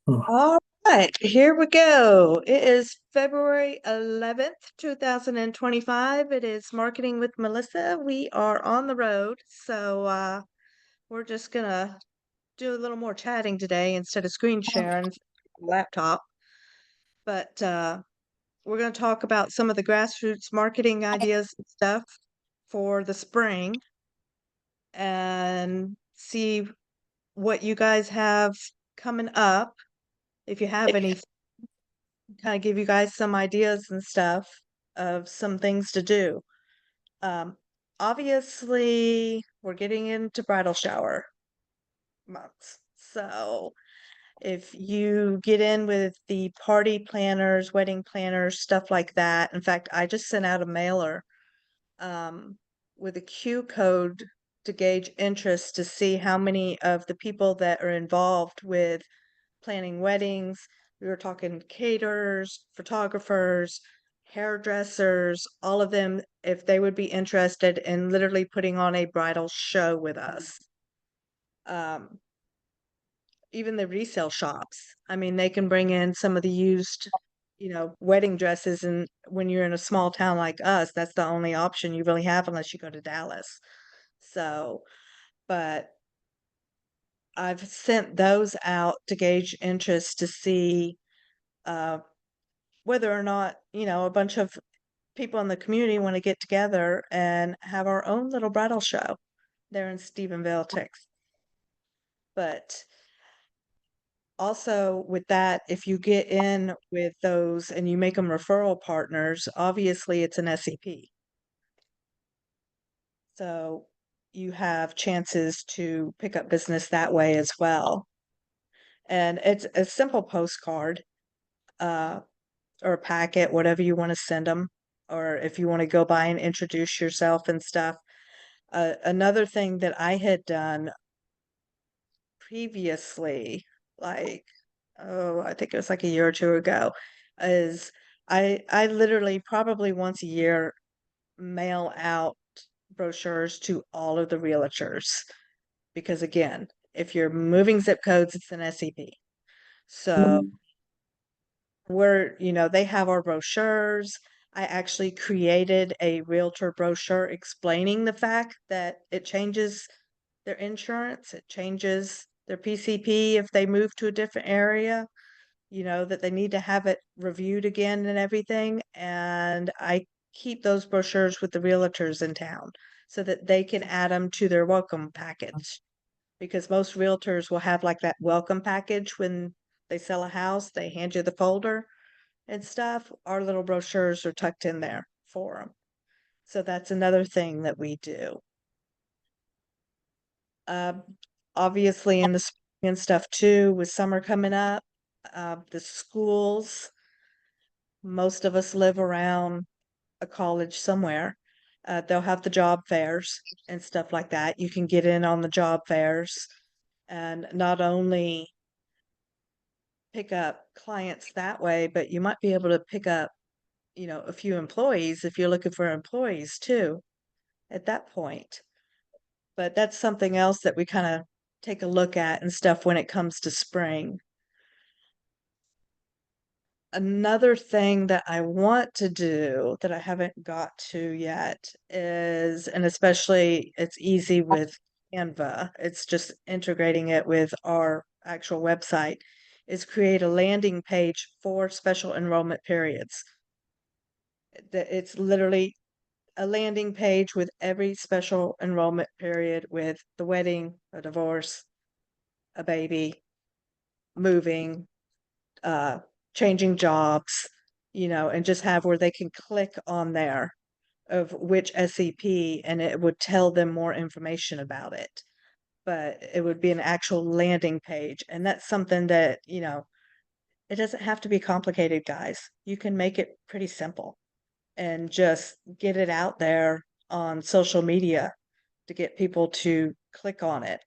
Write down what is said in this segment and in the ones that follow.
Oh, All right, here we go. It is February 11th, 2025. It is Marketing with Melissa. We are on the road, so we're just gonna do a little more chatting today instead of screen sharing laptop. But we're gonna talk about some of the grassroots marketing ideas and stuff for the spring and see what you guys have coming up. If you have any kind of give you guys some ideas and stuff of some things to do. Um, Obviously, we're getting into bridal shower months. So if you get in with the party planners, wedding planners, stuff like that. In fact, I just sent out a mailer um, with a Q code to gauge interest to see how many of the people that are involved with planning weddings. We were talking caterers, photographers, hairdressers, all of them, if they would be interested in literally putting on a bridal show with us. Um, Even the resale shops. I mean, they can bring in some of the used, wedding dresses. And when you're in a small town like us, that's the only option you really have unless you go to Dallas. So, but I've sent those out to gauge interest to see uh, whether or not, a bunch of people in the community want to get together and have our own little bridal show there in Stephenville, Texas. But also with that, if you get in with those and you make them referral partners, obviously it's an SEP. So you have chances to pick up business that way as well. And it's a simple postcard, uh, or a packet, whatever you want to send them, or if you want to go by and introduce yourself and stuff. Another thing that I had done previously, like, oh, I think it was like a year or two ago, is I literally probably once a year mail out brochures to all of the realtors because again, if you're moving zip codes, it's an SEP. So they have our brochures. I actually created a realtor brochure explaining the fact that it changes their insurance, it changes their PCP if they move to a different area, that they need to have it reviewed again and everything. And I keep those brochures with the realtors in town so that they can add them to their welcome package because most realtors will have like that welcome package when they sell a house, they hand you the folder and stuff. Our little brochures are tucked in there for them. So that's another thing that we do. Um, Obviously in the spring and stuff too, with summer coming up, the schools, most of us live around a college somewhere. They'll have the job fairs and stuff like that. You can get in on the job fairs and not only pick up clients that way, but you might be able to pick up, a few employees if you're looking for employees too at that point. But that's something else that we kind of take a look at and stuff when it comes to spring. Another thing that I want to do that I haven't got to yet is, and especially it's easy with Canva, it's just integrating it with our actual website, is create a landing page for special enrollment periods. It's literally a landing page with every special enrollment period with the wedding, a divorce, a baby, moving, uh, changing jobs, and just have where they can click on there of which SEP and it would tell them more information about it. But it would be an actual landing page. And that's something that, it doesn't have to be complicated, guys. You can make it pretty simple and just get it out there on social media to get people to click on it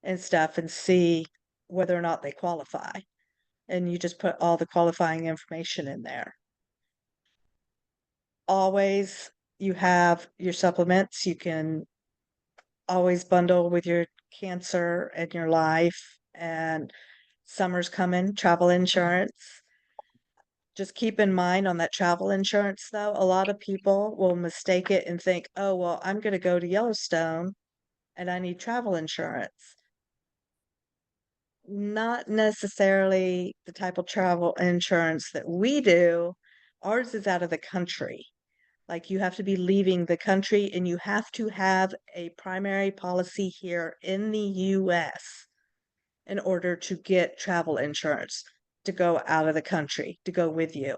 and stuff and see whether or not they qualify. And you just put all the qualifying information in there. Always, you have your supplements. You can always bundle with your cancer and your life. And Summer's coming, travel insurance. Just keep in mind on that travel insurance, though, a lot of people will mistake it and think, oh, well, I'm going to go to Yellowstone and I need travel insurance. Not necessarily the type of travel insurance that we do. Ours is out of the country. Like you have to be leaving the country and you have to have a primary policy here in the US in order to get travel insurance to go out of the country, to go with you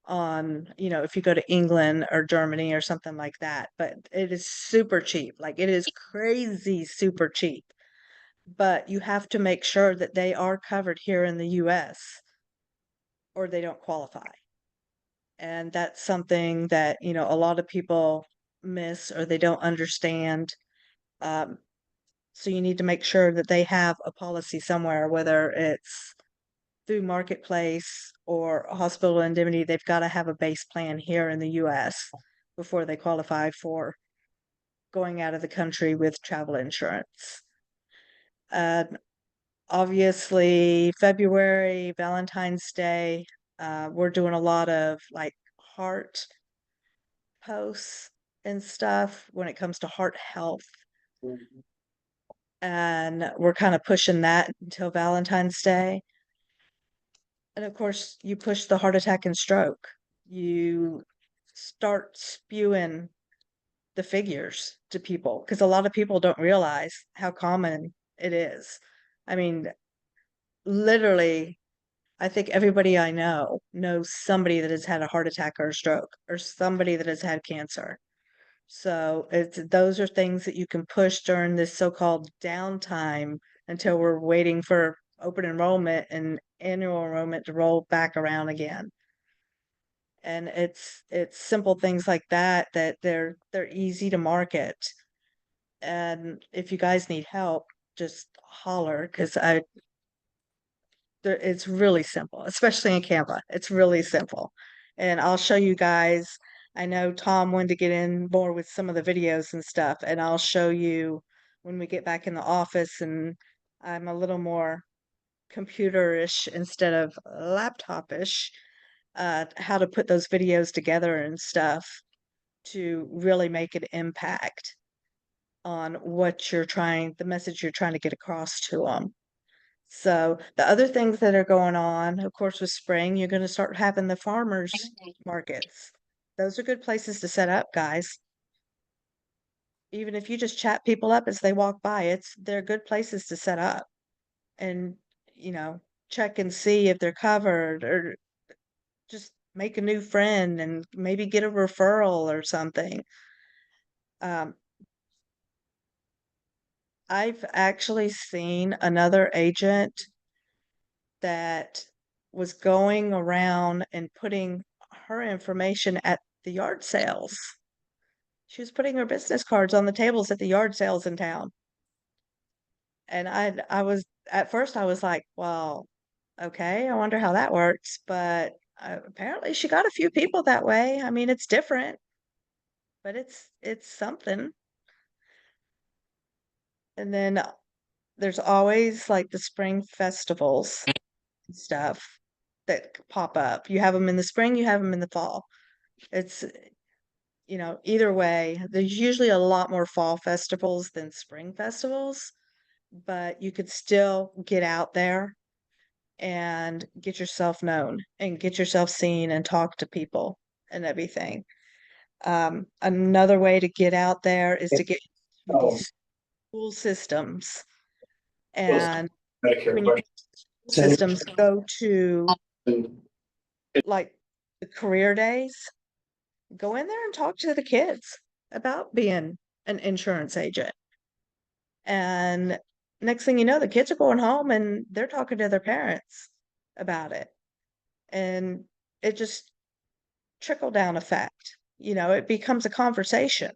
on, if you go to England or Germany or something like that. But it is super cheap. Like it is crazy super cheap. But you have to make sure that they are covered here in the US or they don't qualify. And that's something that, a lot of people miss or they don't understand. Um, so you need to make sure that they have a policy somewhere, whether it's through Marketplace or Hospital Indemnity, they've got to have a base plan here in the US before they qualify for going out of the country with travel insurance. Uh, Obviously, February, Valentine's Day, we're doing a lot of like heart posts and stuff when it comes to heart health. And we're kind of pushing that until Valentine's Day. And of course, you push the heart attack and stroke. You start spewing the figures to people because a lot of people don't realize how common it is. I mean, literally, I think everybody I know knows somebody that has had a heart attack or a stroke or somebody that has had cancer. So those are things that you can push during this so-called downtime until we're waiting for open enrollment and annual enrollment to roll back around again. And it's simple things like that that they're easy to market. And if you guys need help, just holler because it's really simple, especially in Canva. It's really simple. And I'll show you guys. I know Tom wanted to get in more with some of the videos and stuff, and I'll show you when we get back in the office and I'm a little more computerish instead of laptopish, how to put those videos together and stuff to really make an impact on the message you're trying to get across to them. So the other things that are going on, of course, with spring, you're going to start having the farmers markets. Those are good places to set up, guys. Even if you just chat people up as they walk by, they're good places to set up and, you know, check and see if they're covered or just make a new friend and maybe get a referral or something. Um, I've actually seen another agent that was going around and putting her information at the yard sales. She was putting her business cards on the tables at the yard sales in town. And I was at first I was like, well, okay, I wonder how that works, but apparently she got a few people that way. I mean, it's different, but it's something. And then there's always like the spring festivals and stuff that pop up. You have them in the spring, you have them in the fall. It's either way, there's usually a lot more fall festivals than spring festivals, but you could still get out there and get yourself known and get yourself seen and talk to people and everything. Another way to get out there is to get to Oh, these school systems. those And Medicare when you get to school systems, go to questions. like the career days, go in there and talk to the kids about being an insurance agent. And next thing you know, the kids are going home and they're talking to their parents about it. And it just trickle down effect. It becomes a conversation.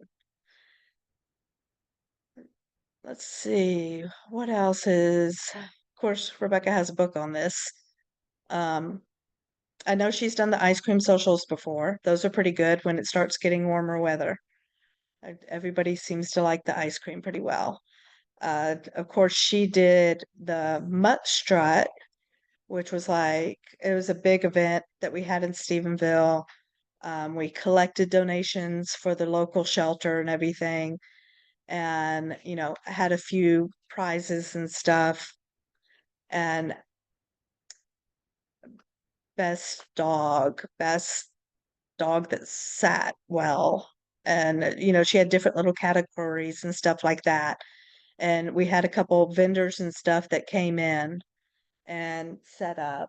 Let's see, what else of course, Rebecca has a book on this. Um, I know she's done the ice cream socials before. Those are pretty good when it starts getting warmer weather. Everybody seems to like the ice cream pretty well. Of course, she did the Mutt Strut, which was like it was a big event that we had in Stephenville. We collected donations for the local shelter and everything, and had a few prizes and stuff. And best dog that sat well. And she had different little categories and stuff like that. And we had a couple vendors and stuff that came in and set up,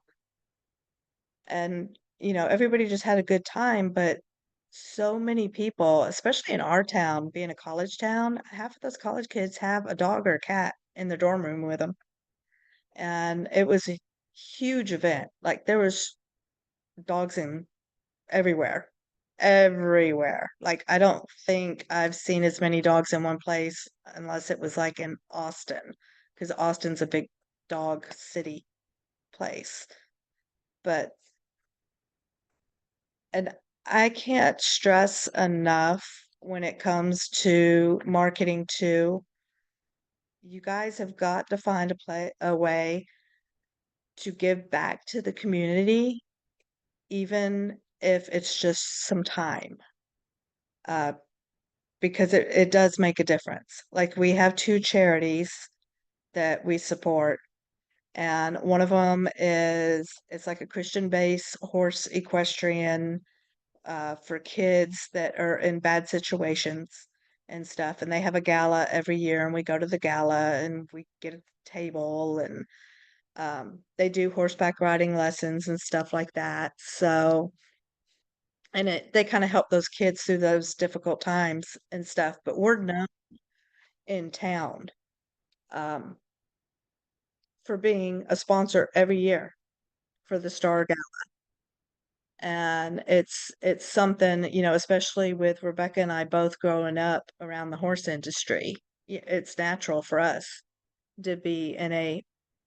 and everybody just had a good time. But so many people, especially in our town, being a college town, half of those college kids have a dog or a cat in the dorm room with them. And it was a huge event. Like there was dogs in everywhere. Everywhere. Like I don't think I've seen as many dogs in one place unless it was like in Austin, because Austin's a big dog city place. But and I can't stress enough when it comes to marketing too. You guys have got to find a way to give back to the community, even if it's just some time. Uh, because it does make a difference. Like we have two charities that we support, and one of them is it's like a Christian-based horse equestrian for kids that are in bad situations and stuff. And they have a gala every year, and we go to the gala and we get a table, and they do horseback riding lessons and stuff like that. So, and they kind of help those kids through those difficult times and stuff. But we're known in town um, for being a sponsor every year for the Star Gala. And it's something, especially with Rebecca and I both growing up around the horse industry, it's natural for us to be in a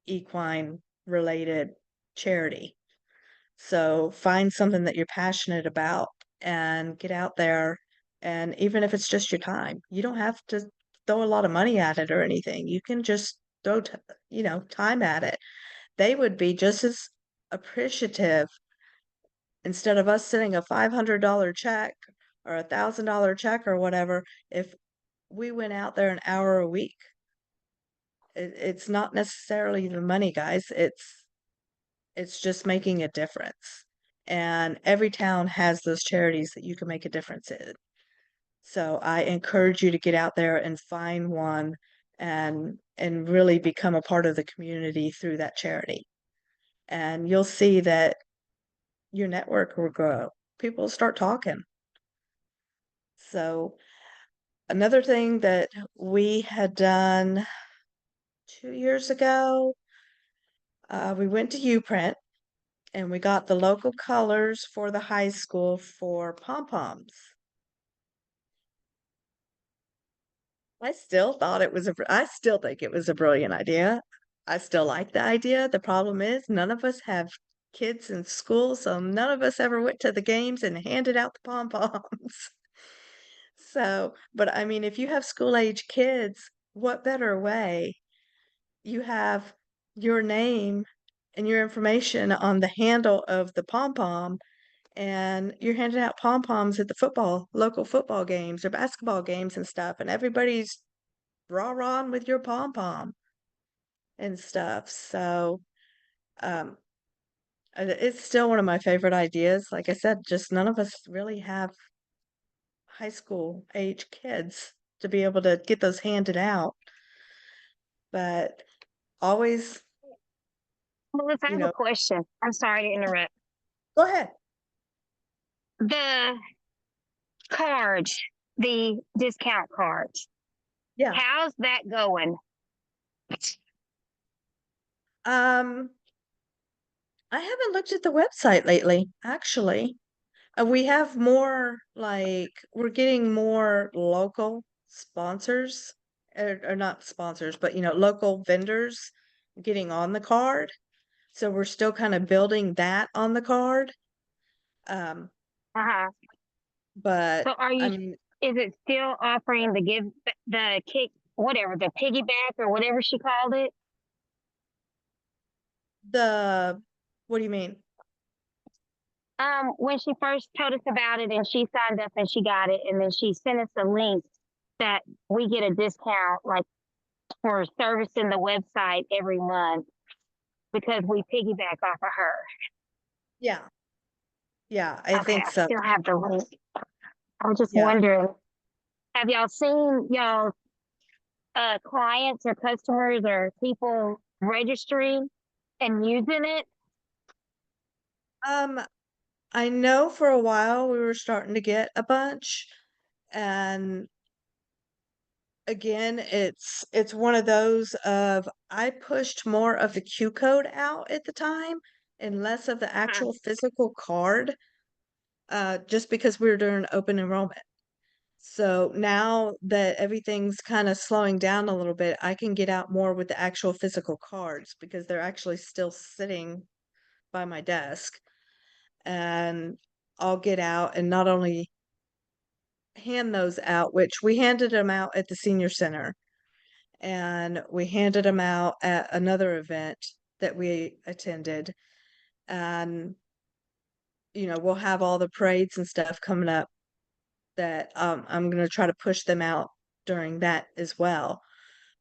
equine related charity. So find something that you're passionate about and get out there. And even if it's just your time, you don't have to throw a lot of money at it or anything. You can just throw, time at it. They would be just as appreciative instead of us sending a $500 check or $1,000 check or whatever. If we went out there an hour a week, it's not necessarily the money, guys. It's just making a difference. And every town has those charities that you can make a difference in. So I encourage you to get out there and find one and really become a part of the community through that charity. And you'll see that your network will grow. People start talking. So another thing that we had done 2 years ago, we went to Uprint and we got the local colors for the high school for pom-poms. I still think it was a brilliant idea. I still like the idea. The problem is none of us have kids in school, so none of us ever went to the games and handed out the pom-poms. So, but I mean, if you have school age kids, what better way? You have your name and your information on the handle of the pom-pom, and you're handing out pom-poms at the local football games or basketball games and stuff, and everybody's rah-rahing with your pom-pom and stuff. So, um, it's still one of my favorite ideas. Like I said, just none of us really have high school age kids to be able to get those handed out. But always, Melissa, I you have a know, question. I'm sorry to interrupt. go ahead. The cards, the discount cards, Yeah. how's that going? Um, I haven't looked at the website lately, actually. We have more like we're getting more local sponsors, or not sponsors, but local vendors getting on the card. So we're still kind of building that on the card. Um, Uh-huh. but So I mean, is it still offering the kick, whatever, the piggyback or whatever she called it? What do you mean? When she first told us about it and she signed up and she got it, and then she sent us a link that we get a discount, like for servicing the website every month because we piggyback off of her. Yeah. Yeah, I Okay, think I so. still have the link. I was just Yeah. wondering, have y'all seen y'all clients or customers or people registering and using it? Um, I know for a while we were starting to get a bunch, and again, it's one of those of I pushed more of the Q code out at the time and less of the Uh-huh. actual physical card, just because we were doing open enrollment. So now that everything's kind of slowing down a little bit, I can get out more with the actual physical cards because they're actually still sitting by my desk. And I'll get out and not only hand those out, which we handed them out at the senior center, and we handed them out at another event that we attended. And, we'll have all the parades and stuff coming up that I'm going to try to push them out during that as well.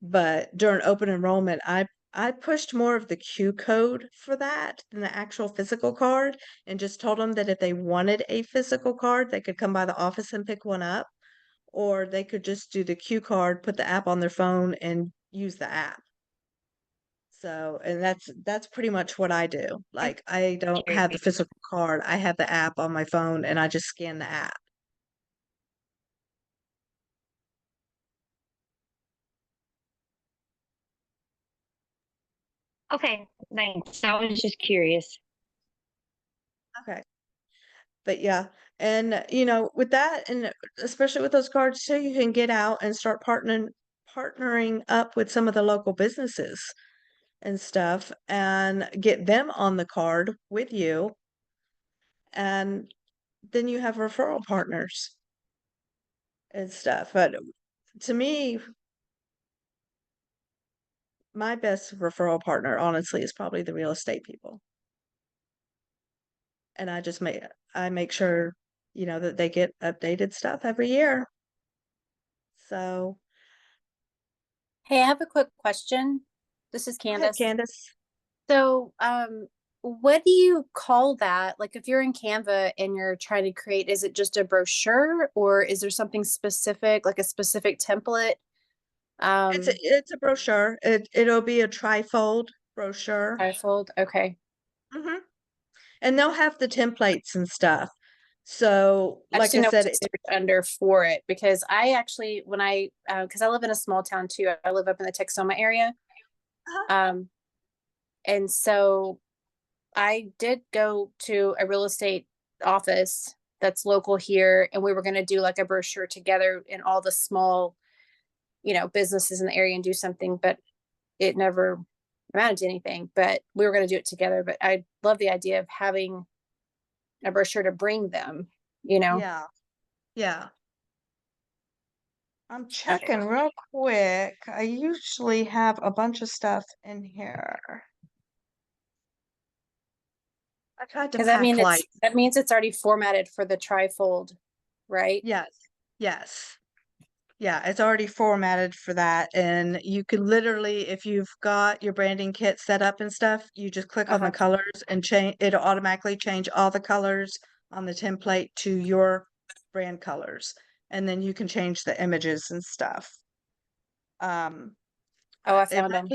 But during open enrollment, I pushed more of the Q code for that than the actual physical card, and just told them that if they wanted a physical card, they could come by the office and pick one up, or they could just do the Q card, put the app on their phone and use the app. So, and that's pretty much what I do. Like, I don't have the physical card. I have the app on my phone and I just scan the app. Okay, thanks. I was just curious. Okay. But yeah, and with that, and especially with those cards too, you can get out and start partnering up with some of the local businesses and stuff and get them on the card with you, and then you have referral partners and stuff. But to me, my best referral partner honestly is probably the real estate people. And I make sure, that they get updated stuff every year. So, Hey, I have a quick question. This is go ahead, Candace. Candace. So, what do you call that? Like if you're in Canva and you're trying to create, is it just a brochure or is there something specific, like a specific template? It's a brochure. It'll be a trifold brochure. Trifold. Okay. Hmm. And they'll have the templates and stuff. So, I just like I didn't know what said, to search under for it because I actually, because I live in a small town too, I live up in the Texoma area. uh, Um, and so I did go to a real estate office that's local here, and we were going to do like a brochure together in all the small, businesses in the area and do something, but it never amounted to anything. But we were going to do it together. But I love the idea of having a brochure to bring them. yeah, yeah. I'm Okay. checking real quick. I usually have a bunch of stuff in here. I tried to Because that pack means light. it's already formatted for the trifold, right? Yes, yes. Yeah, it's already formatted for that. And you could literally, if you've got your branding kit set up and stuff, you just click on the Uh-huh. colors and it'll automatically change all the colors on the template to your brand colors. And then you can change the images and stuff. Um, Oh, I it found them.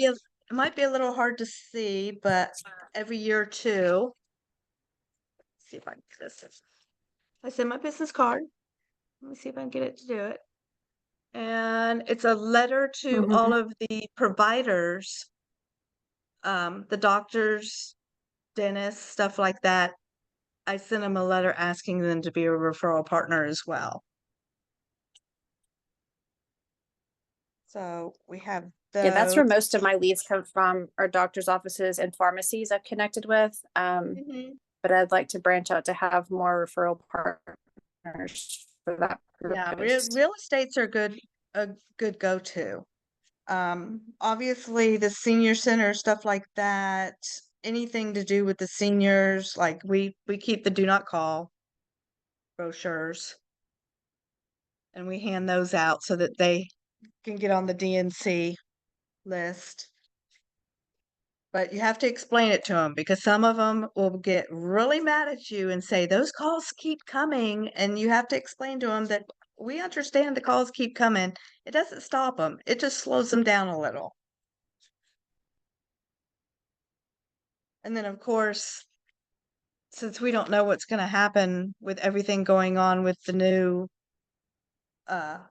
might be a little hard to see, but every year or two, let's see if I can get this. I send my business card. Let me see if I can get it to do it. And it's a letter to all Mhm. of the providers, the doctors, dentists, stuff like that. I sent them a letter asking them to be a referral partner as well. So we have Yeah, that's those. where most of my leads come from, are doctors' offices and pharmacies I've connected with. Mhm. But I'd like to branch out to have more referral partners for that Yeah, real purpose. real estates are a good go-to. Obviously the senior center, stuff like that, anything to do with the seniors, like we keep the do not call brochures and we hand those out so that they can get on the DNC list. But you have to explain it to them because some of them will get really mad at you and say, those calls keep coming. And you have to explain to them that we understand the calls keep coming. It doesn't stop them, it just slows them down a little. And then, of course, since we don't know what's going to happen with everything going on with the new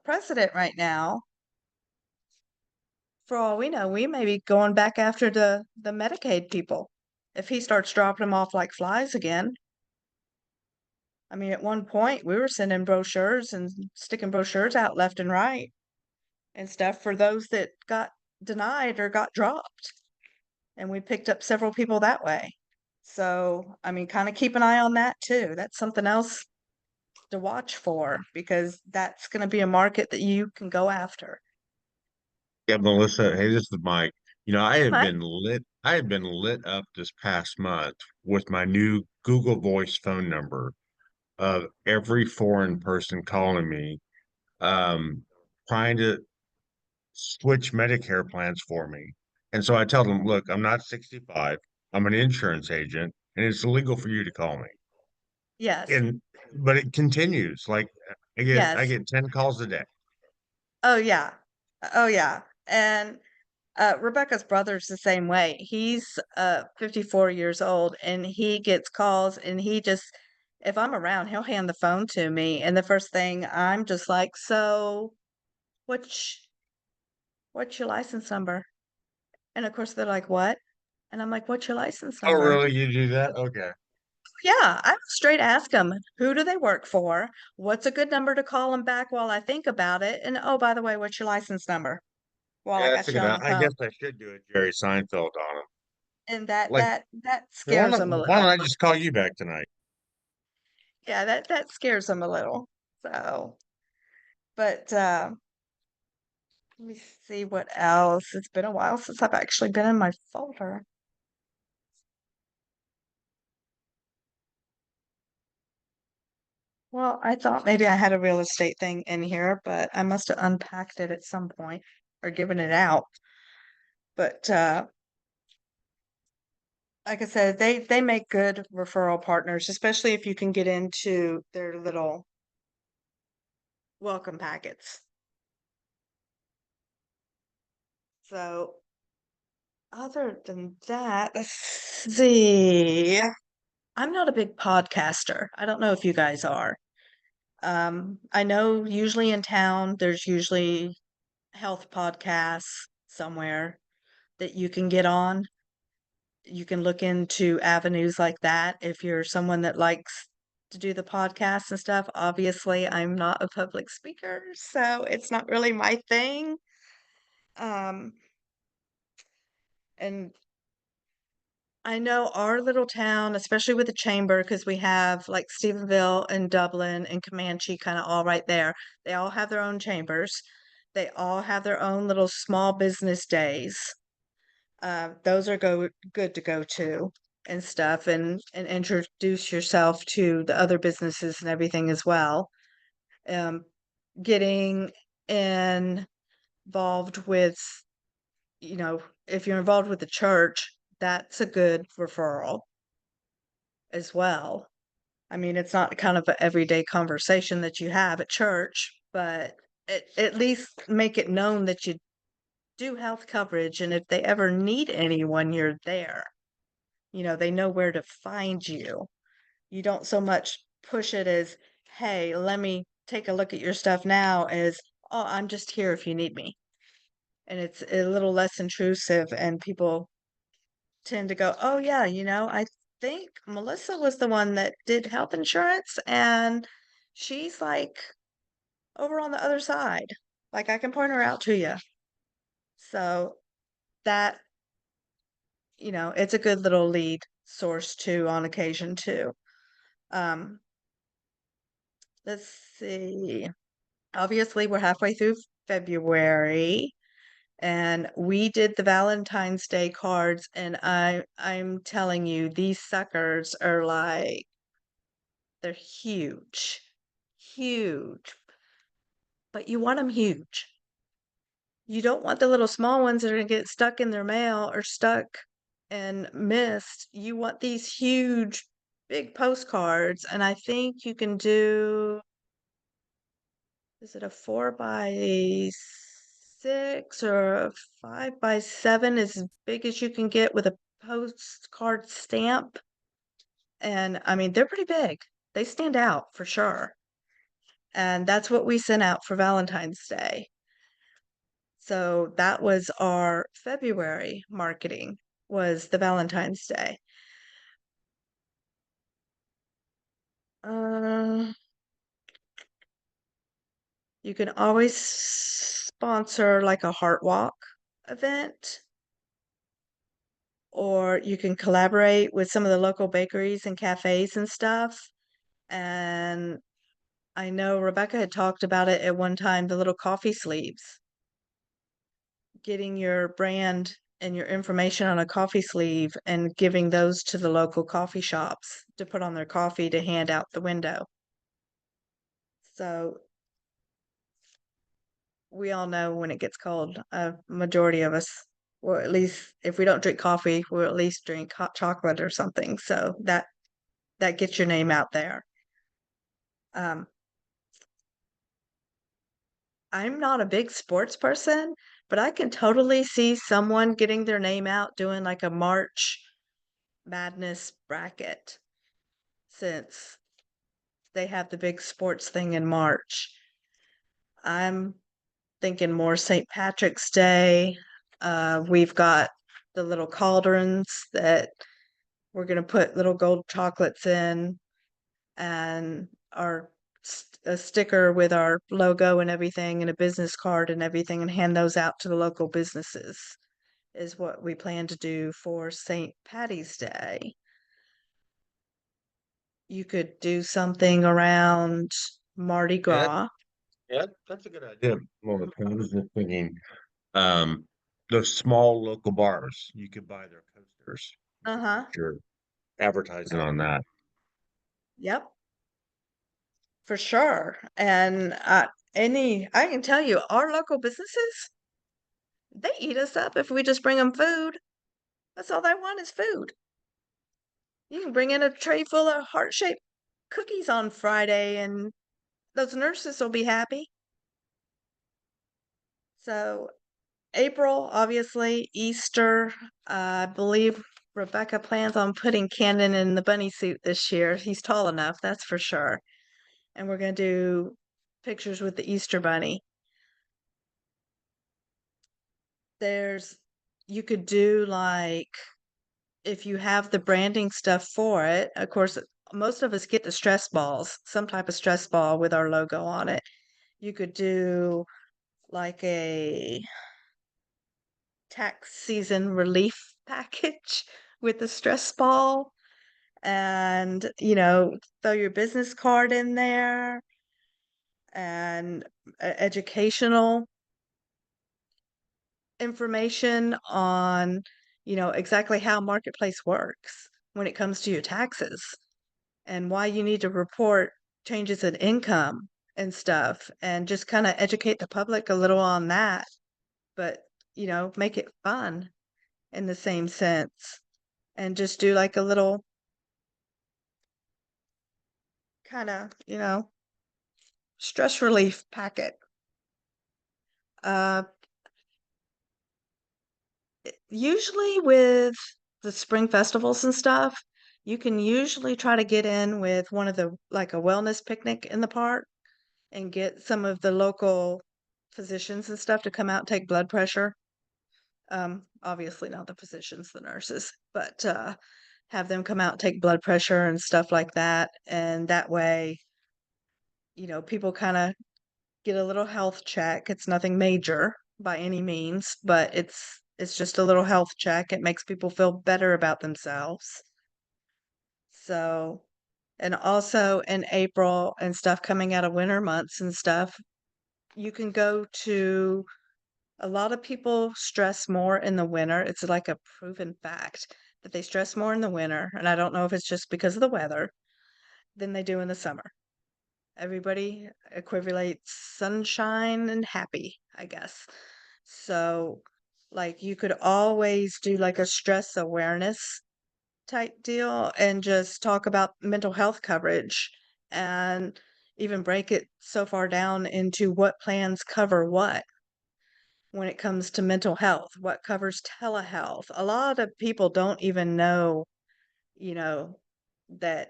president right now, for all we know, we may be going back after the Medicaid people if he starts dropping them off like flies again. I mean, at one point, we were sending brochures and sticking brochures out left and right and stuff for those that got denied or got dropped. And we picked up several people that way. So, I mean, kind of keep an eye on that too. That's something else to watch for because that's going to be a market that you can go after. Yeah, Melissa, hey, this is Mike. Right? I have been lit up this past month with my new Google Voice phone number of every foreign person calling me, um, trying to switch Medicare plans for me. And so I tell them, look, I'm not 65. I'm an insurance agent, and it's illegal for you to call me. Yes. And but it continues. Like I Yes. get 10 calls a day. Oh, yeah. Oh, yeah. And Rebecca's brother's the same way. He's 54 years old and he gets calls and he just, if I'm around, he'll hand the phone to me. And the first thing I'm just like, so what's what's your license number? And of course they're like, what? And I'm like, what's your license Oh, number? really? You do that? Okay. Yeah, I would straight ask them, who do they work for? What's a good number to call them back while I think about it? And oh, by the way, what's your license number? While I Yeah, that's a got you good. on the I phone. guess I should do a Jerry Seinfeld on him. And that Like, that that scares them a why little. don't I just call you back tonight? Yeah, that scares them a little. So, but let me see what else. It's been a while since I've actually been in my folder. Well, I thought maybe I had a real estate thing in here, but I must have unpacked it at some point or given it out. But like I said, they make good referral partners, especially if you can get into their little welcome packets. So other than that, let's see. I'm not a big podcaster. I don't know if you guys are. I know usually in town there's usually health podcasts somewhere that you can get on. You can look into avenues like that if you're someone that likes to do the podcast and stuff. Obviously, I'm not a public speaker, so it's not really my thing. Um, and I know our little town, especially with the chamber, because we have like Stephenville and Dublin and Comanche kind of all right there. They all have their own chambers. They all have their own little small business days. Those are good to go to and stuff and introduce yourself to the other businesses and everything as well. Um, getting involved with, if you're involved with the church, that's a good referral as well. I mean, it's not kind of an everyday conversation that you have at church, but at least make it known that you do health coverage. And if they ever need anyone, you're there. They know where to find you. You don't so much push it as, hey, let me take a look at your stuff now, as, oh, I'm just here if you need me. And it's a little less intrusive, and people tend to go, oh, yeah, I think Melissa was the one that did health insurance, and she's like over on the other side. Like, I can point her out to you. So that, it's a good little lead source too on occasion too. Um, let's see. Obviously, we're halfway through February. And we did the Valentine's Day cards, and I'm telling you, these suckers are like, they're huge, huge, but you want them huge. You don't want the little small ones that are gonna get stuck in their mail or stuck and missed. You want these huge, big postcards, and I think you can do, is it a 4x6 or a 5x7, as big as you can get with a postcard stamp? And I mean, they're pretty big. They stand out for sure. And that's what we sent out for Valentine's Day. So that was our February marketing, was the Valentine's Day. Uh, you can always sponsor like a Heart Walk event, or you can collaborate with some of the local bakeries and cafes and stuff. And I know Rebecca had talked about it at one time, the little coffee sleeves, getting your brand and your information on a coffee sleeve and giving those to the local coffee shops to put on their coffee to hand out the window. So we all know when it gets cold, a majority of us, or at least if we don't drink coffee, we'll at least drink hot chocolate or something. So that gets your name out there. Um, I'm not a big sports person, but I can totally see someone getting their name out doing like a March Madness bracket, since they have the big sports thing in March. I'm thinking more St. Patrick's Day. We've got the little cauldrons that we're going to put little gold chocolates in, and a sticker with our logo and everything, and a business card and everything, and hand those out to the local businesses, is what we plan to do for St. Patty's Day. You could do something around Mardi Yeah, Gras. yeah, that's a good idea. Well, I was just thinking, um, those small local bars, you could buy their coasters. You could Uh-huh. put your advertising on that. Yep, for sure. And I can tell you, our local businesses, they eat us up if we just bring them food. That's all they want is food. You can bring in a tray full of heart-shaped cookies on Friday, and those nurses will be happy. So April, obviously, Easter. I believe Rebecca plans on putting Camden in the bunny suit this year. He's tall enough, that's for sure. And we're going to do pictures with the Easter bunny. You could do like, if you have the branding stuff for it, of course, most of us get the stress balls, some type of stress ball with our logo on it. You could do like a tax season relief package with the stress ball, and throw your business card in there, and educational information on exactly how marketplace works when it comes to your taxes, and why you need to report changes in income and stuff, and just kind of educate the public a little on that, but make it fun in the same sense, and just do like a little kind of, stress relief packet. Uh, Usually with the spring festivals and stuff, you can usually try to get in with one of the, like a wellness picnic in the park, and get some of the local physicians and stuff to come out and take blood pressure. Obviously not the physicians, the nurses, but have them come out and take blood pressure and stuff like that. And that way, people kind of get a little health check. It's nothing major by any means, but it's just a little health check. It makes people feel better about themselves. So, and also in April and stuff, coming out of winter months and stuff, you can go to A lot of people stress more in the winter. It's like a proven fact that they stress more in the winter, and I don't know if it's just because of the weather, than they do in the summer. Everybody equivalates sunshine and happy, I guess. So, like, you could always do like a stress awareness type deal and just talk about mental health coverage and even break it so far down into what plans cover what when it comes to mental health, what covers telehealth. A lot of people don't even know, you know, that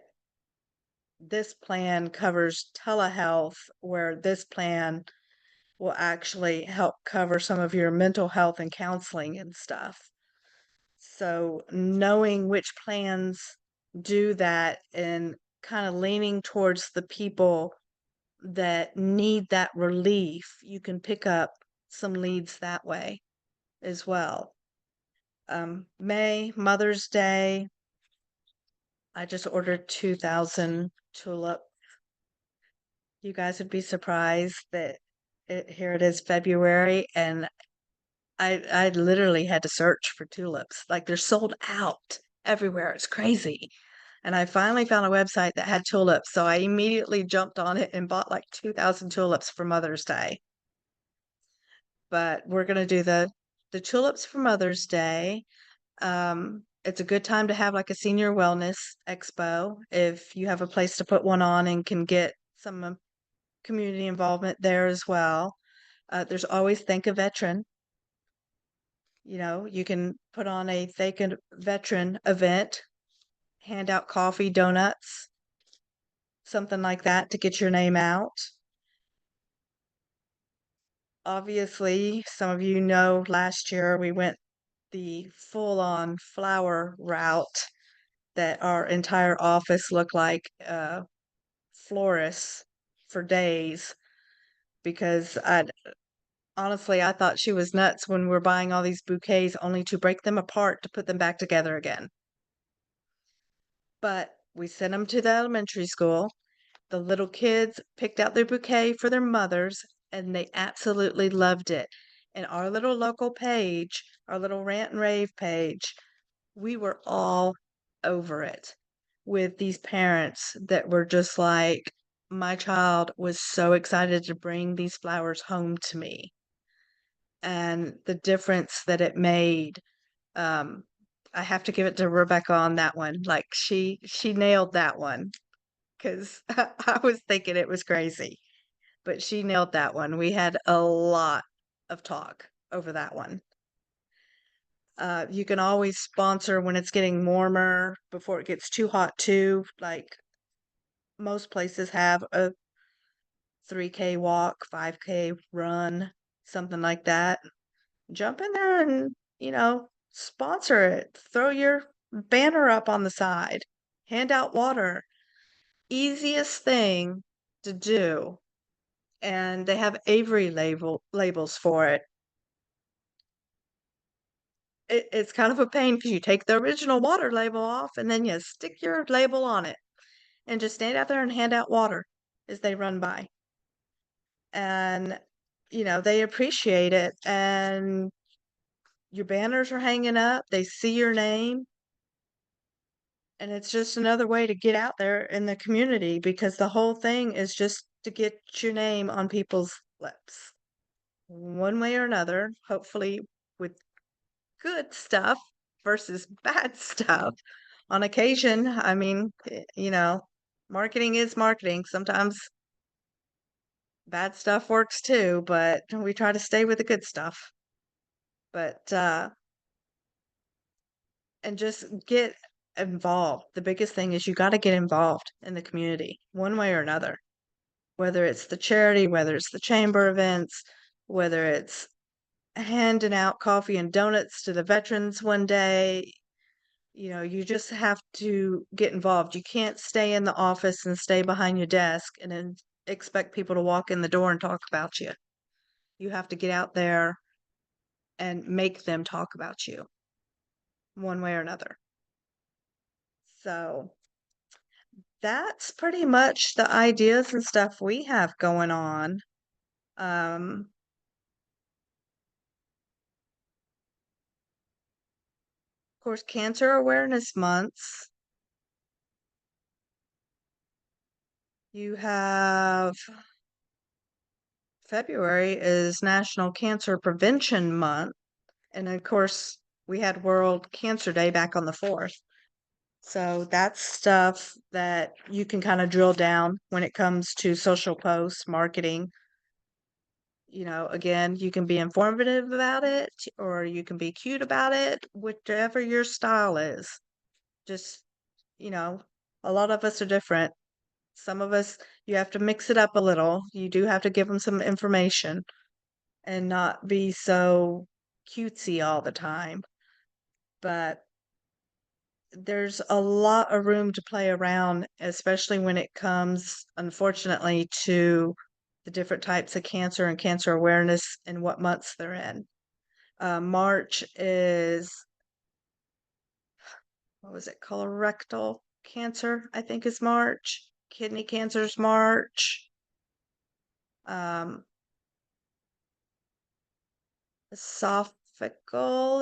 this plan covers telehealth, where this plan will actually help cover some of your mental health and counseling and stuff. So, knowing which plans do that and kind of leaning towards the people that need that relief, you can pick up some leads that way as well. May, Mother's Day, I just ordered 2,000 tulip. You guys would be surprised that here it is February, and I literally had to search for tulips. Like, they're sold out everywhere. It's crazy. And I finally found a website that had tulips, so I immediately jumped on it and bought like 2,000 tulips for Mother's Day. But we're gonna do the tulips for Mother's Day. It's a good time to have like a senior wellness expo if you have a place to put one on and can get some community involvement there as well. There's always Thank a Veteran. You know, you can put on a Thank a Veteran event, hand out coffee, donuts, something like that to get your name out. Obviously, some of you know last year we went the full-on flower route that our entire office looked like florists for days because I thought she was nuts when we're buying all these bouquets only to break them apart to put them back together again. But we sent them to the elementary school. The little kids picked out their bouquet for their mothers, and they absolutely loved it. And our little local page, our little rant and rave page, we were all over it with these parents that were just like, my child was so excited to bring these flowers home to me. And the difference that it made, um, I have to give it to Rebecca on that one. Like, she nailed that one because I was thinking it was crazy, but she nailed that one. We had a lot of talk over that one. You can always sponsor when it's getting warmer before it gets too hot too. Like, most places have a 3K walk, 5K run, something like that. Jump in there and, sponsor it. Throw your banner up on the side. Hand out water. Easiest thing to do. And they have Avery labels for it. It's kind of a pain because you take the original water label off and then you stick your label on it and just stand out there and hand out water as they run by. And, they appreciate it. And your banners are hanging up, they see your name. And it's just another way to get out there in the community because the whole thing is just to get your name on people's lips. One way or another, hopefully with good stuff versus bad stuff. On occasion, I mean, marketing is marketing. Sometimes bad stuff works too, but we try to stay with the good stuff. But and just get involved. The biggest thing is you got to get involved in the community one way or another. Whether it's the charity, whether it's the chamber events, whether it's handing out coffee and donuts to the veterans one day, you just have to get involved. You can't stay in the office and stay behind your desk and then expect people to walk in the door and talk about you. You have to get out there and make them talk about you one way or another. So that's pretty much the ideas and stuff we have going on. Um, course, Cancer Awareness Months. You have February is National Cancer Prevention Month. And of course, we had World Cancer Day back on the 4th. So that's stuff that you can kind of drill down when it comes to social posts, marketing. Again, you can be informative about it or you can be cute about it, whichever your style is. Just, a lot of us are different. Some of us, you have to mix it up a little. You do have to give them some information and not be so cutesy all the time. But there's a lot of room to play around, especially when it comes, unfortunately, to the different types of cancer and cancer awareness and what months they're in. March is, what was it, colorectal cancer, I think is March. Kidney cancer is March. Esophageal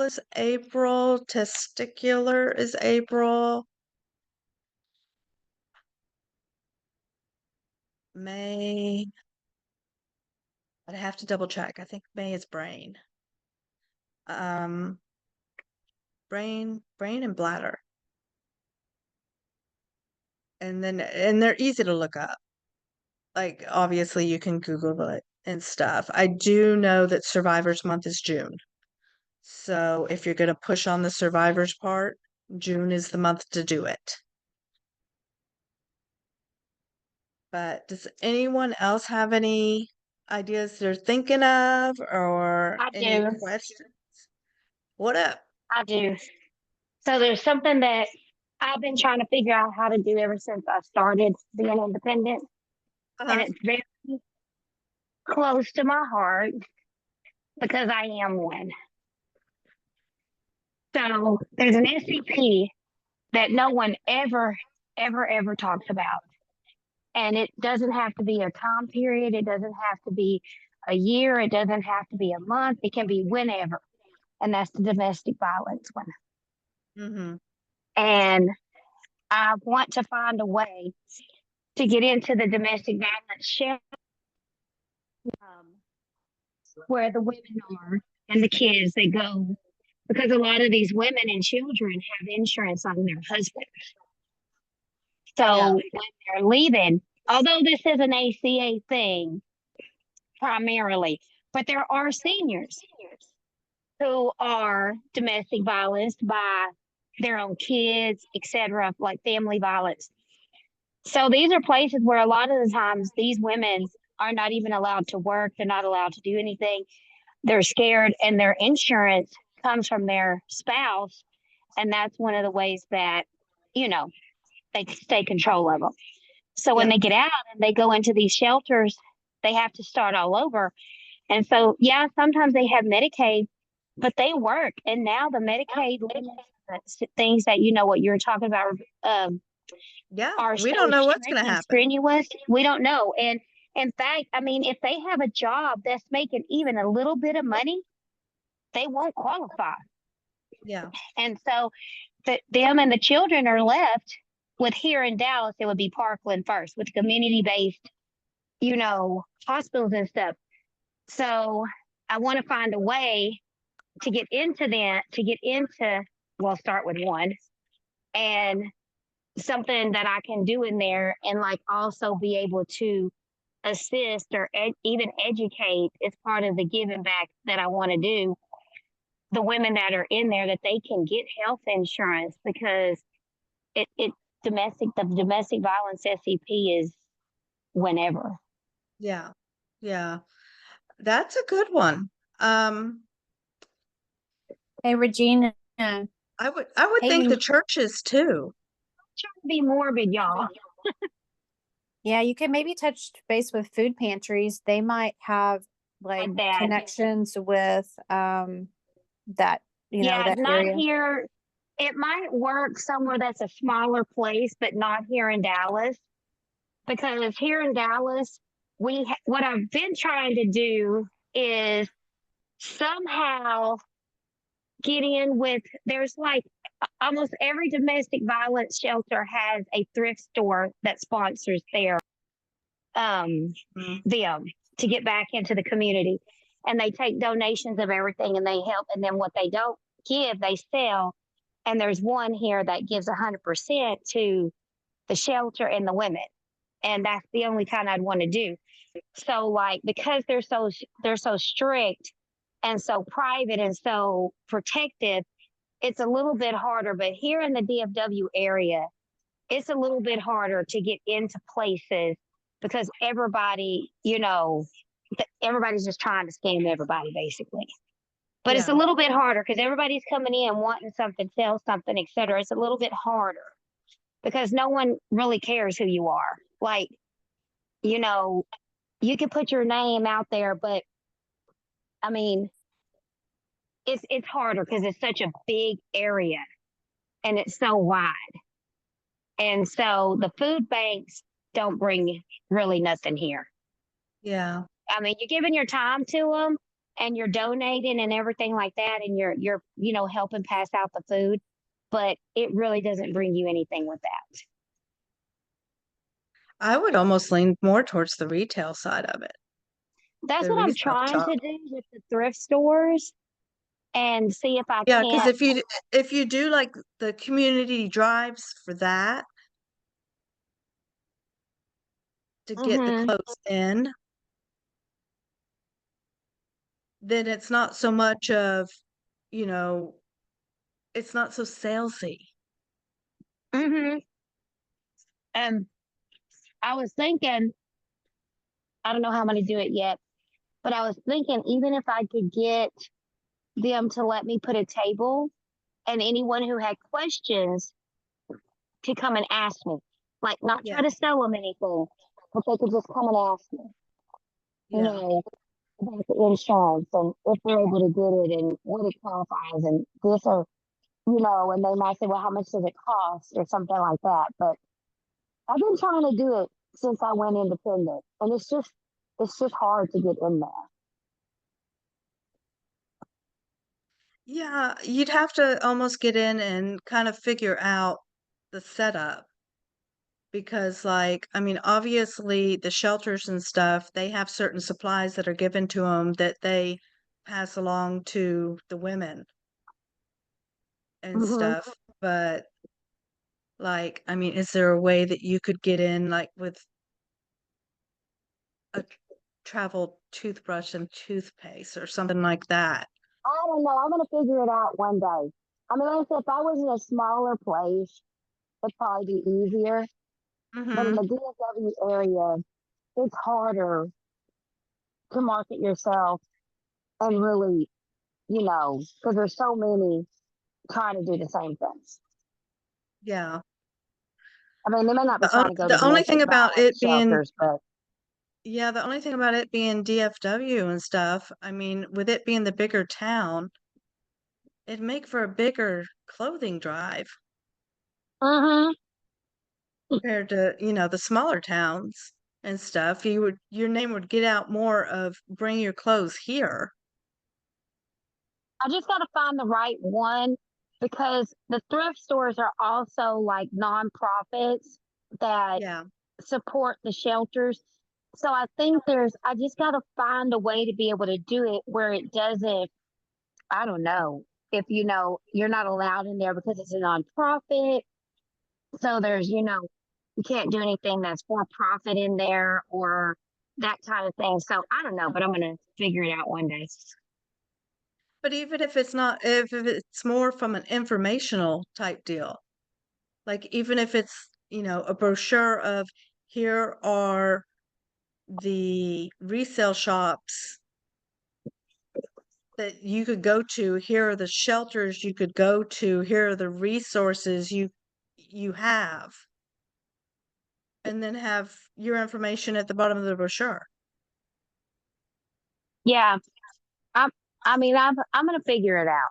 is April. Testicular is April. May, I'd have to double check. I think May is brain. Brain and bladder. And they're easy to look up. Like, obviously you can Google it and stuff. I do know that Survivors Month is June. So if you're going to push on the survivors part, June is the month to do it. But does anyone else have any ideas they're thinking of or I any do. questions? What up? I do. So there's something that I've been trying to figure out how to do ever since I started being independent. And Uh-huh. it's very close to my heart because I am one. So there's an SCP that no one ever talks about. And it doesn't have to be a time period. It doesn't have to be a year. It doesn't have to be a month. It can be whenever. And that's the domestic violence one. Mm-hmm. And I want to find a way to get into the domestic violence shelter where the women are and the kids they go, because a lot of these women and children have insurance on their husbands. So Yeah. when they're leaving, although this is an ACA thing primarily, but there are seniors who are domestic violence by their own kids, etc., like family violence. So these are places where a lot of the times these women are not even allowed to work. They're not allowed to do anything. They're scared, and their insurance comes from their spouse. And that's one of the ways that, they stay control of them. So when Yeah. they get out and they go into these shelters, they have to start all over. And so, yeah, sometimes they have Medicaid, but they work. And now the Medicaid things that, what you're talking about, Yeah. are We so don't know what's strict going to and happen. strenuous. We don't know. And in fact, I mean, if they have a job that's making even a little bit of money, they won't qualify. Yeah. And so them and the children are left with, here in Dallas, it would be Parkland first with community-based, hospitals and stuff. So I want to find a way to get into we'll start with one, and something that I can do in there, and like also be able to assist or even educate as part of the giving back that I want to do, the women that are in there, that they can get health insurance, because the domestic violence SCP is whenever. Yeah. Yeah. That's a good one. Hey, Regina. I would think Hey. the churches too. Trying to be morbid, y'all. Yeah, you can maybe touch base with food pantries. They might have like that. connections with that, that not area. here. It might work somewhere that's a smaller place, but not here in Dallas. Because here in Dallas, what I've been trying to do is somehow get in with, there's like almost every domestic violence shelter has a thrift store that sponsors Mm. them to get back into the community. And they take donations of everything and they help. And then what they don't give, they sell. And there's one here that gives 100% to the shelter and the women. And that's the only kind I'd want to do. So like, because they're so strict and so private and so protective, it's a little bit harder. But here in the DFW area, it's a little bit harder to get into places because everybody, everybody's just trying to scam everybody basically. But it's a Yeah. little bit harder because everybody's coming in wanting something, sell something, etc. It's a little bit harder because no one really cares who you are. Like, you know, you can put your name out there, but I mean, it's harder because it's such a big area and it's so wide. And so the food banks don't bring really nothing here. Yeah. I mean, you're giving your time to them and you're donating and everything like that, and you're helping pass out the food, but it really doesn't bring you anything with that. I would almost lean more towards the retail side of it. That's The what I'm retail trying shop. to do with the thrift stores and see if I Yeah, because can't. if you do like the community drives for that to get the Mhm. clothes in, then it's not so much of, you know, it's not so salesy. Mhm. And I was thinking, I don't know how I'm going to do it yet, but I was thinking even if I could get them to let me put a table and anyone who had questions could come and ask me, like not try Yeah. to sell them anything, but they could just come and ask me, you Yeah. know, about the insurance and if they're able to get it and what it qualifies and this or, and they might say, well, how much does it cost or something like that. But I've been trying to do it since I went independent and it's just hard to get in there. Yeah, you'd have to almost get in and kind of figure out the setup because, like, I mean, obviously the shelters and stuff, they have certain supplies that are given to them that they pass along to the women and Hmm. stuff. But, like, I mean, is there a way that you could get in, like, with a travel toothbrush and toothpaste or something like that? I don't know. I'm gonna figure it out one day. I mean, like I said, if I was in a smaller place, it'd probably be easier. But in Mm-hmm. the DFW area, it's harder to market yourself and really, because there's so many trying to do the same things. Yeah. I mean, they may not be trying to go to The only thing domestic about violence it being shelters, but Yeah, the only thing about it being DFW and stuff, I mean, with it being the bigger town, it'd make for a bigger clothing drive uh-huh. compared to, the smaller towns and stuff. Your name would get out more of bring your clothes here. I just got to find the right one because the thrift stores are also like nonprofits that Yeah. support the shelters. So I just got to find a way to be able to do it where it doesn't, I don't know, if you're not allowed in there because it's a nonprofit. So there's, you can't do anything that's for profit in there or that kind of thing. So I don't know, but I'm going to figure it out one day. But even if it's not, if it's more from an informational type deal, like even if it's, a brochure of here are the resale shops that you could go to, here are the shelters you could go to, here are the resources you have, and then have your information at the bottom of the brochure. Yeah. I'm, I'm going to figure it out.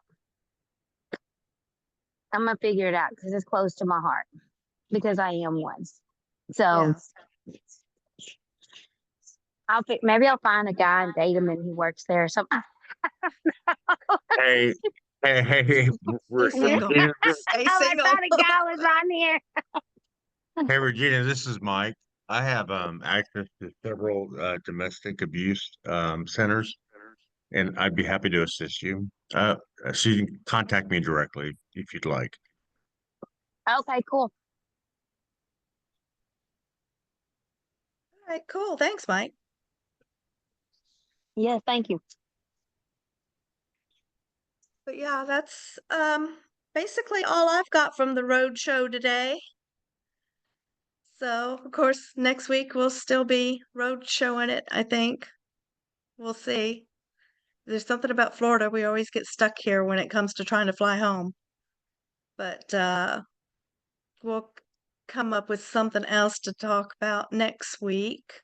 I'm going to figure it out because it's close to my heart because I am one. So Yeah. maybe I'll find a guy and date him and he works there or something. Hey, Hey, Stay single. Regina, Stay Oh, I single. thought a guy was on here. hey, Regina, this is Mike. I have access to several domestic abuse centers, and I'd be happy to assist you. So you can contact me directly if you'd like. Okay, cool. All right, cool. Thanks, Mike. Yes, thank you. But yeah, that's basically all I've got from the road show today. So, of course, next week we'll still be road showing it, I think. We'll see. There's something about Florida. We always get stuck here when it comes to trying to fly home. But we'll come up with something else to talk about next week.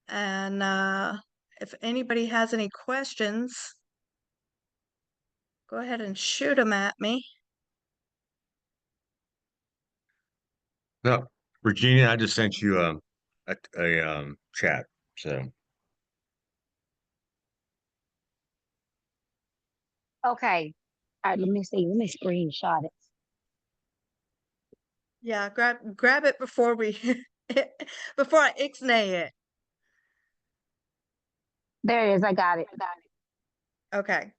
And if anybody has any questions, go ahead and shoot them at me. No, Regina, I just sent you a chat. So Okay. All right, let me see. Let me screenshot it. Yeah, grab it before we before I ixnay it. There it is. I got it. Okay.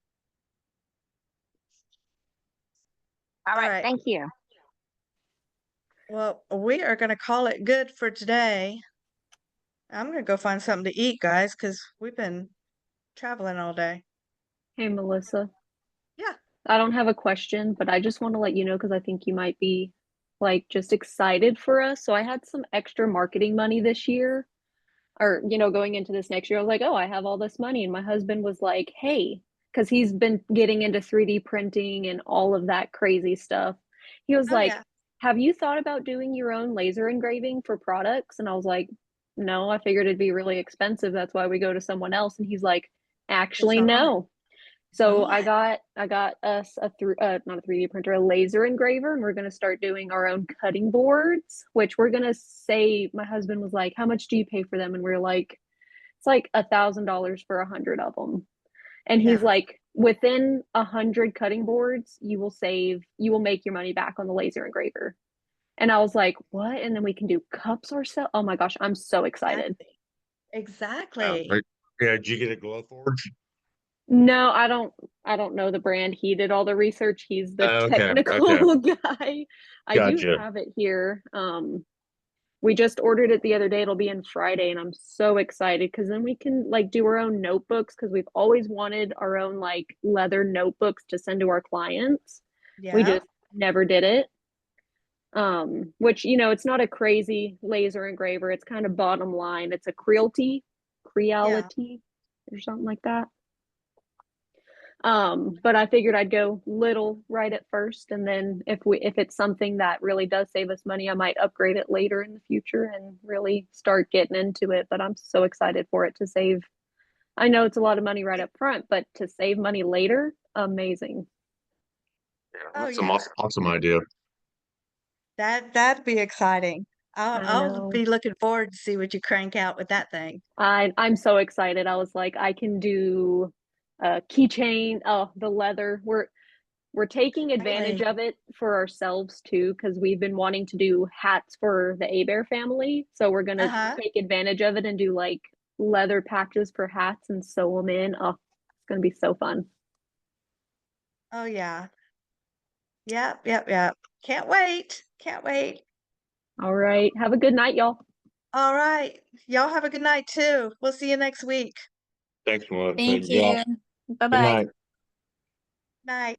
All All right. right. Thank you. Well, we are going to call it good for today. I'm going to go find something to eat, guys, because we've been traveling all day. Hey, Melissa. Yeah. I don't have a question, but I just want to let you know because I think you might be like just excited for us. So I had some extra marketing money this year, or going into this next year. I was like, oh, I have all this money. And my husband was like, hey, because he's been getting into 3D printing and all of that crazy stuff. He was Oh, like, yeah. have you thought about doing your own laser engraving for products? And I was like, no, I figured it'd be really expensive. That's why we go to someone else. And he's like, It's actually, all right. no. So I What? got us not a 3D printer, a laser engraver, and we're gonna start doing our own cutting boards, which we're gonna save. My husband was like, "How much do you pay for them?" And we're like, "It's like $1,000 for 100 of them." And he's Yeah. like, "Within 100 cutting boards, you will make your money back on the laser engraver." And I was like, "What?" And then we can do cups ourselves. Oh my gosh, I'm so excited. Exactly. yeah, did you get a glow forge? No, I don't know the brand. He did all the research. He's the Okay, okay, technical guy. I do gotcha. have it here. We just ordered it the other day. It'll be in Friday, and I'm so excited because then we can like do our own notebooks because we've always wanted our own like leather notebooks to send to our clients. We Yeah. just never did it. Which it's not a crazy laser engraver. It's kind of bottom line. It's a Yeah. Creality or something like that. But I figured I'd go little right at first, and then if it's something that really does save us money, I might upgrade it later in the future and really start getting into it. But I'm so excited for it to save. I know it's a lot of money right up front, but to save money later, amazing. Yeah, Oh, that's some yeah. awesome idea. That'd be exciting. I I'll know. be looking forward to see what you crank out with that thing. I'm so excited. I was like, I can do a keychain. Oh, the leather. We're taking advantage Exactly. of it for ourselves too, because we've been wanting to do hats for the A-Bear family. So we're gonna Uh-huh. take advantage of it and do like leather patches for hats and sew them in. Oh, it's gonna be so fun. Oh, yeah. Yep, yep, yep. Can't wait. Can't wait. All right. Have a good night, y'all. All right. Y'all have a good night too. We'll see you next week. Thanks, Melissa. Thank Yeah, you. Bye good bye. night. Night.